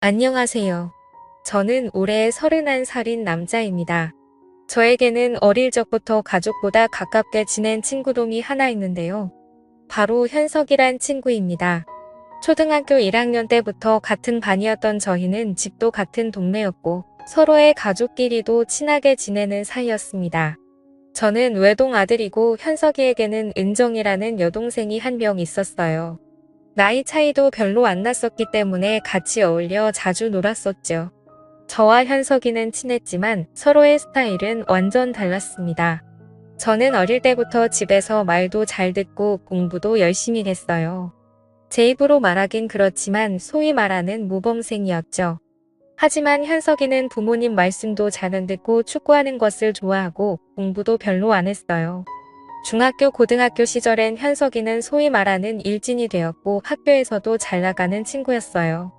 안녕하세요. 저는 올해 31살인 남자입니다. 저에게는 어릴 적부터 가족보다 가깝게 지낸 친구동이 하나 있는데요. 바로 현석이란 친구입니다. 초등학교 1학년 때부터 같은 반이었던 저희는 집도 같은 동네였고 서로의 가족끼리도 친하게 지내는 사이였습니다. 저는 외동 아들이고 현석이에게는 은정이라는 여동생이 한 명 있었어요. 나이 차이도 별로 안 났었기 때문에 같이 어울려 자주 놀았었죠. 저와 현석이는 친했지만 서로의 스타일은 완전 달랐습니다. 저는 어릴 때부터 집에서 말도 잘 듣고 공부도 열심히 했어요. 제 입으로 말하긴 그렇지만 소위 말하는 모범생이었죠. 하지만 현석이는 부모님 말씀도 잘 안 듣고 축구하는 것을 좋아하고 공부도 별로 안 했어요. 중학교, 고등학교 시절엔 현석이는 소위 말하는 일진이 되었고 학교에서도 잘 나가는 친구였어요.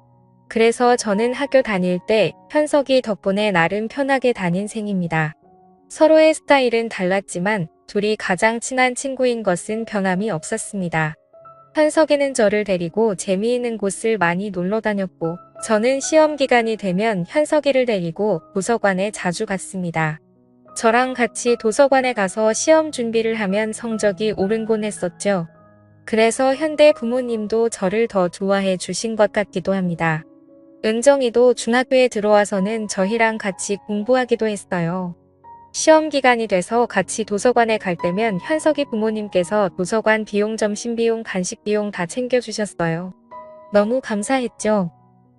그래서 저는 학교 다닐 때 현석이 덕분에 나름 편하게 다닌 셈입니다. 서로의 스타일은 달랐지만 둘이 가장 친한 친구인 것은 변함이 없었습니다. 현석이는 저를 데리고 재미있는 곳을 많이 놀러 다녔고 저는 시험 기간이 되면 현석이를 데리고 도서관에 자주 갔습니다. 저랑 같이 도서관에 가서 시험 준비를 하면 성적이 오르곤 했었죠. 그래서 현대 부모님도 저를 더 좋아해 주신 것 같기도 합니다. 은정이도 중학교에 들어와서는 저희랑 같이 공부하기도 했어요. 시험 기간이 돼서 같이 도서관에 갈 때면 현석이 부모님께서 도서관 비용, 점심 비용, 간식 비용 다 챙겨주셨어요. 너무 감사했죠.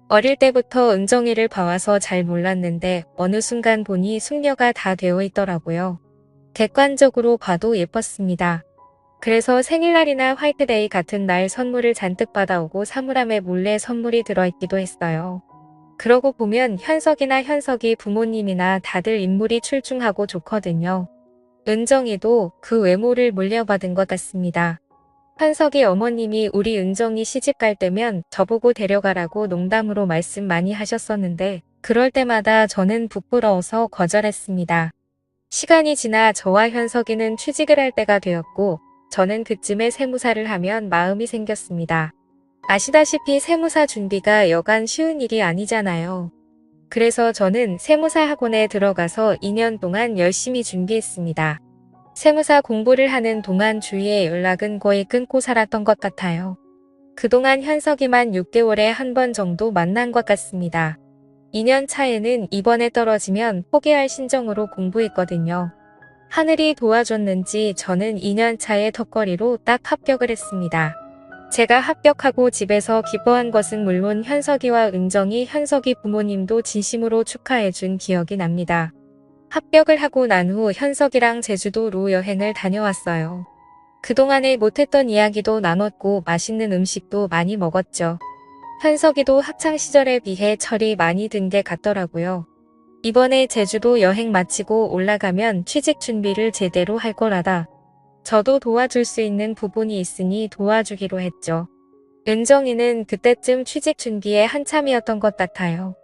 어릴 때부터 은정이를 봐와서 잘 몰랐는데 어느 순간 보니 숙녀가 다 되어 있더라고요. 객관적으로 봐도 예뻤습니다. 그래서 생일날이나 화이트데이 같은 날 선물을 잔뜩 받아오고 사물함에 몰래 선물이 들어있기도 했어요. 그러고 보면 현석이나 현석이 부모님이나 다들 인물이 출중하고 좋거든요. 은정이도 그 외모를 물려받은 것 같습니다. 현석이 어머님이 우리 은정이 시집갈 때면 저보고 데려가라고 농담으로 말씀 많이 하셨었는데 그럴 때마다 저는 부끄러워서 거절했습니다. 시간이 지나 저와 현석이는 취직을 할 때가 되었고 저는 그쯤에 세무사를 하면 마음이 생겼습니다. 아시다시피 세무사 준비가 여간 쉬운 일이 아니잖아요. 그래서 저는 세무사 학원에 들어가서 2년 동안 열심히 준비했습니다. 세무사 공부를 하는 동안 주위의 연락은 거의 끊고 살았던 것 같아요. 그동안 현석이만 6개월에 한 번 정도 만난 것 같습니다. 2년 차에는 이번에 떨어지면 포기할 심정으로 공부했거든요. 하늘이 도와줬는지 저는 2년 차에 턱걸이로 딱 합격을 했습니다. 제가 합격하고 집에서 기뻐한 것은 물론 현석이와 은정이, 현석이 부모님도 진심으로 축하해준 기억이 납니다. 합격을 하고 난 후 현석이랑 제주도로 여행을 다녀왔어요. 그동안에 못했던 이야기도 나눴고 맛있는 음식도 많이 먹었죠. 현석이도 학창시절에 비해 철이 많이 든 게 같더라고요. 이번에 제주도 여행 마치고 올라가면 취직 준비를 제대로 할 거라다. 저도 도와줄 수 있는 부분이 있으니 도와주기로 했죠. 은정이는 그때쯤 취직 준비에 한참이었던 것 같아요.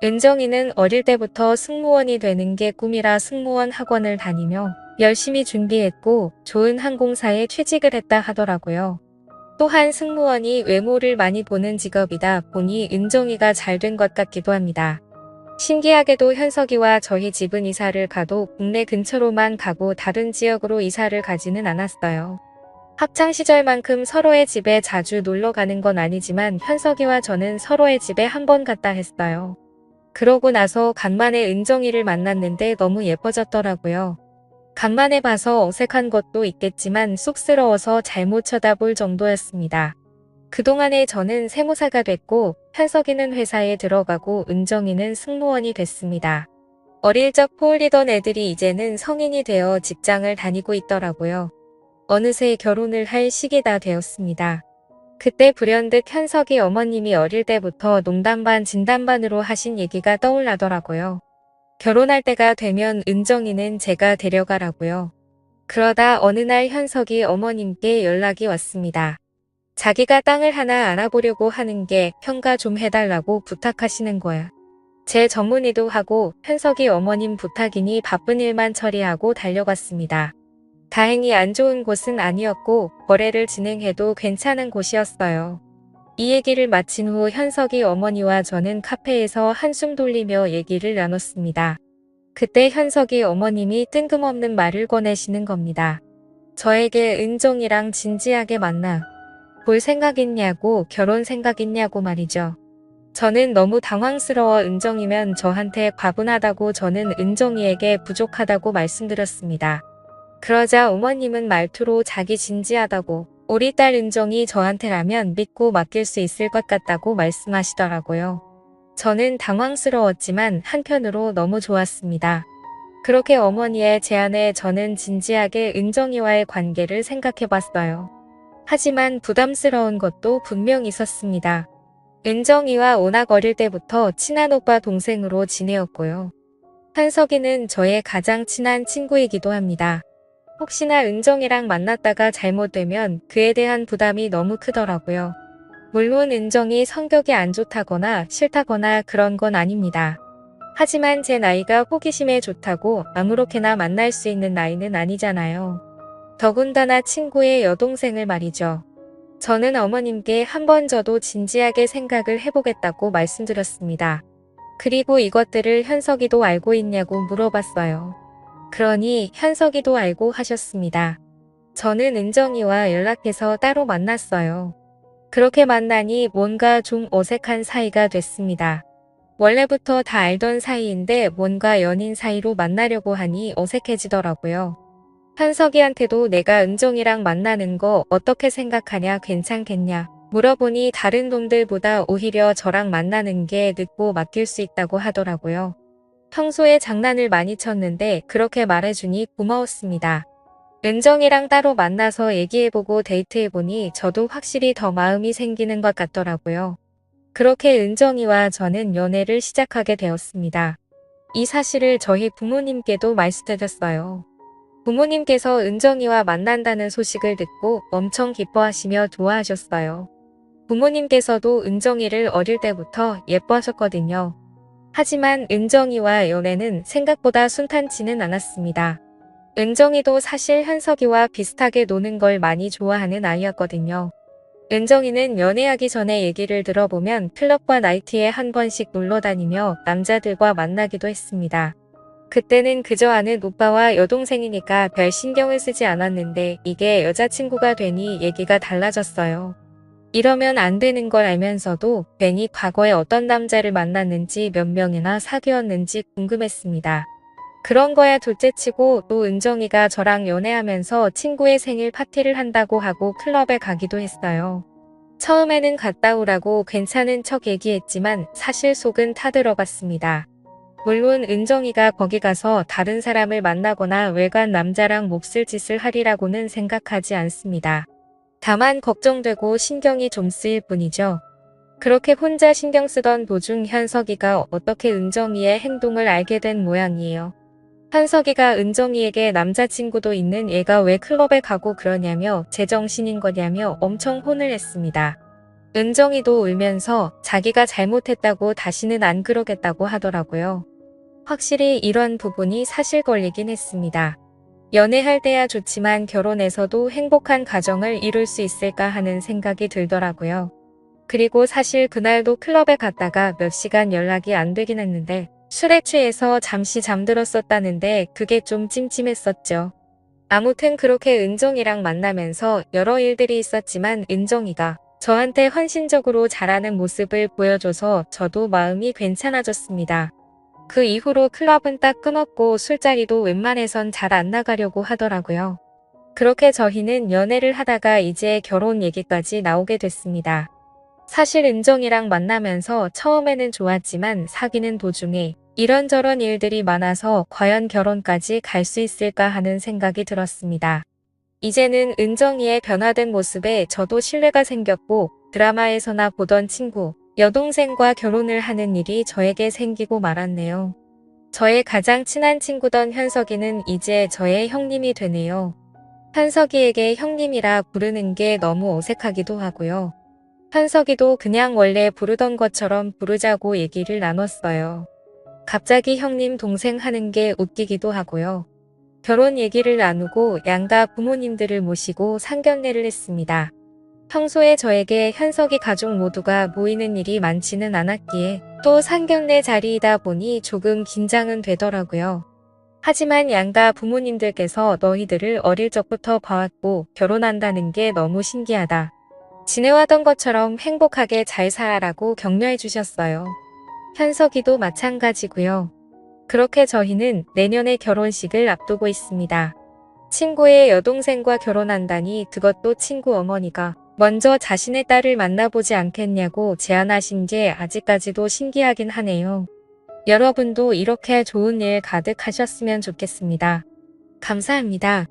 은정이는 어릴 때부터 승무원이 되는 게 꿈이라 승무원 학원을 다니며 열심히 준비했고 좋은 항공사에 취직을 했다 하더라고요. 또한 승무원이 외모를 많이 보는 직업이다 보니 은정이가 잘 된 것 같기도 합니다. 신기하게도 현석이와 저희 집은 이사를 가도 국내 근처로만 가고 다른 지역으로 이사를 가지는 않았어요. 학창시절만큼 서로의 집에 자주 놀러 가는 건 아니지만 현석이와 저는 서로의 집에 한 번 갔다 했어요. 그러고 나서 간만에 은정이를 만났는데 너무 예뻐졌더라고요. 간만에 봐서 어색한 것도 있겠지만 쑥스러워서 잘못 쳐다볼 정도였습니다. 그동안에 저는 세무사가 됐고 현석이는 회사에 들어가고 은정이는 승무원이 됐습니다. 어릴 적 포홀리던 애들이 이제는 성인이 되어 직장을 다니고 있더라고요. 어느새 결혼을 할 시기가 되었습니다. 그때 불현듯 현석이 어머님이 어릴 때부터 농담 반 진담 반으로 하신 얘기가 떠올라더라고요. 결혼할 때가 되면 은정이는 제가 데려가라고요. 그러다 어느 날 현석이 어머님께 연락이 왔습니다. 자기가 땅을 하나 알아보려고 하는 게 평가 좀 해달라고 부탁하시는 거야. 제 전문의도 하고 현석이 어머님 부탁이니 바쁜 일만 처리하고 달려갔습니다. 다행히 안 좋은 곳은 아니었고 거래를 진행해도 괜찮은 곳이었어요. 이 얘기를 마친 후 현석이 어머니와 저는 카페에서 한숨 돌리며 얘기를 나눴습니다. 그때 현석이 어머님이 뜬금없는 말을 꺼내시는 겁니다. 저에게 은정이랑 진지하게 만나 볼 생각 있냐고, 결혼 생각 있냐고 말이죠. 저는 너무 당황스러워 은정이면 저한테 과분하다고, 저는 은정이에게 부족하다고 말씀드렸습니다. 그러자 어머님은 말투로 자기 진지하다고, 우리 딸 은정이 저한테라면 믿고 맡길 수 있을 것 같다고 말씀하시더라고요. 저는 당황스러웠지만 한편으로 너무 좋았습니다. 그렇게 어머니의 제안에 저는 진지하게 은정이와의 관계를 생각해봤어요. 하지만 부담스러운 것도 분명 있었습니다. 은정이와 워낙 어릴 때부터 친한 오빠 동생으로 지내었고요. 한석이는 저의 가장 친한 친구이기도 합니다. 혹시나 은정이랑 만났다가 잘못되면 그에 대한 부담이 너무 크더라고요. 물론 은정이 성격이 안 좋다거나 싫다거나 그런 건 아닙니다. 하지만 제 나이가 호기심에 좋다고 아무렇게나 만날 수 있는 나이는 아니잖아요. 더군다나 친구의 여동생을 말이죠. 저는 어머님께 한번 저도 진지하게 생각을 해보겠다고 말씀드렸습니다. 그리고 이것들을 현석이도 알고 있냐고 물어봤어요. 그러니 현석이도 알고 하셨습니다. 저는 은정이와 연락해서 따로 만났어요. 그렇게 만나니 뭔가 좀 어색한 사이가 됐습니다. 원래부터 다 알던 사이인데 뭔가 연인 사이로 만나려고 하니 어색해지더라고요. 현석이한테도 내가 은정이랑 만나는 거 어떻게 생각하냐, 괜찮겠냐 물어보니 다른 놈들보다 오히려 저랑 만나는 게 늦고 맡길 수 있다고 하더라고요. 평소에 장난을 많이 쳤는데 그렇게 말해주니 고마웠습니다. 은정이랑 따로 만나서 얘기해보고 데이트해보니 저도 확실히 더 마음이 생기는 것 같더라고요. 그렇게 은정이와 저는 연애를 시작하게 되었습니다. 이 사실을 저희 부모님께도 말씀드렸어요. 부모님께서 은정이와 만난다는 소식을 듣고 엄청 기뻐하시며 좋아하셨어요. 부모님께서도 은정이를 어릴 때부터 예뻐하셨거든요. 하지만 은정이와 연애는 생각보다 순탄치는 않았습니다. 은정이도 사실 현석이와 비슷하게 노는 걸 많이 좋아하는 아이였거든요. 은정이는 연애하기 전에 얘기를 들어보면 클럽과 나이트에 한 번씩 놀러 다니며 남자들과 만나기도 했습니다. 그때는 그저 아는 오빠와 여동생이니까 별 신경을 쓰지 않았는데 이게 여자친구가 되니 얘기가 달라졌어요. 이러면 안 되는 걸 알면서도 괜히 과거에 어떤 남자를 만났는지 몇 명이나 사귀었는지 궁금했습니다. 그런 거야 둘째치고 또 은정이가 저랑 연애하면서 친구의 생일 파티를 한다고 하고 클럽에 가기도 했어요. 처음에는 갔다 오라고 괜찮은 척 얘기했지만 사실 속은 타들어갔습니다. 물론 은정이가 거기 가서 다른 사람을 만나거나 외간 남자랑 몹쓸 짓을 하리라고는 생각하지 않습니다. 다만 걱정되고 신경이 좀 쓰일 뿐이죠. 그렇게 혼자 신경 쓰던 도중 현석이가 어떻게 은정이의 행동을 알게 된 모양이에요. 현석이가 은정이에게 남자친구도 있는 얘가 왜 클럽에 가고 그러냐며 제정신인 거냐며 엄청 혼을 냈습니다. 은정이도 울면서 자기가 잘못했다고 다시는 안 그러겠다고 하더라고요. 확실히 이런 부분이 사실 걸리긴 했습니다. 연애할 때야 좋지만 결혼해서도 행복한 가정을 이룰 수 있을까 하는 생각이 들더라고요. 그리고 사실 그날도 클럽에 갔다가 몇 시간 연락이 안 되긴 했는데 술에 취해서 잠시 잠들었었다는데 그게 좀 찜찜했었죠. 아무튼 그렇게 은정이랑 만나면서 여러 일들이 있었지만 은정이가 저한테 헌신적으로 잘하는 모습을 보여줘서 저도 마음이 괜찮아졌습니다. 그 이후로 클럽은 딱 끊었고 술자리도 웬만해선 잘 안 나가려고 하더라고요. 그렇게 저희는 연애를 하다가 이제 결혼 얘기까지 나오게 됐습니다. 사실 은정이랑 만나면서 처음에는 좋았지만 사귀는 도중에 이런저런 일들이 많아서 과연 결혼까지 갈 수 있을까 하는 생각이 들었습니다. 이제는 은정이의 변화된 모습에 저도 신뢰가 생겼고 드라마에서나 보던 친구, 여동생과 결혼을 하는 일이 저에게 생기고 말았네요. 저의 가장 친한 친구던 현석이는 이제 저의 형님이 되네요. 현석이에게 형님이라 부르는 게 너무 어색하기도 하고요. 현석이도 그냥 원래 부르던 것처럼 부르자고 얘기를 나눴어요. 갑자기 형님 동생 하는 게 웃기기도 하고요. 결혼 얘기를 나누고 양가 부모님들을 모시고 상견례를 했습니다. 평소에 저에게 현석이 가족 모두가 모이는 일이 많지는 않았기에 또 상견례 자리이다 보니 조금 긴장은 되더라고요. 하지만 양가 부모님들께서 너희들을 어릴 적부터 봐왔고 결혼한다는 게 너무 신기하다. 지내와던 것처럼 행복하게 잘 살아라고 격려해 주셨어요. 현석이도 마찬가지고요. 그렇게 저희는 내년에 결혼식을 앞두고 있습니다. 친구의 여동생과 결혼한다니 그것도 친구 어머니가 먼저 자신의 딸을 만나보지 않겠냐고 제안하신 게 아직까지도 신기하긴 하네요. 여러분도 이렇게 좋은 일 가득하셨으면 좋겠습니다. 감사합니다.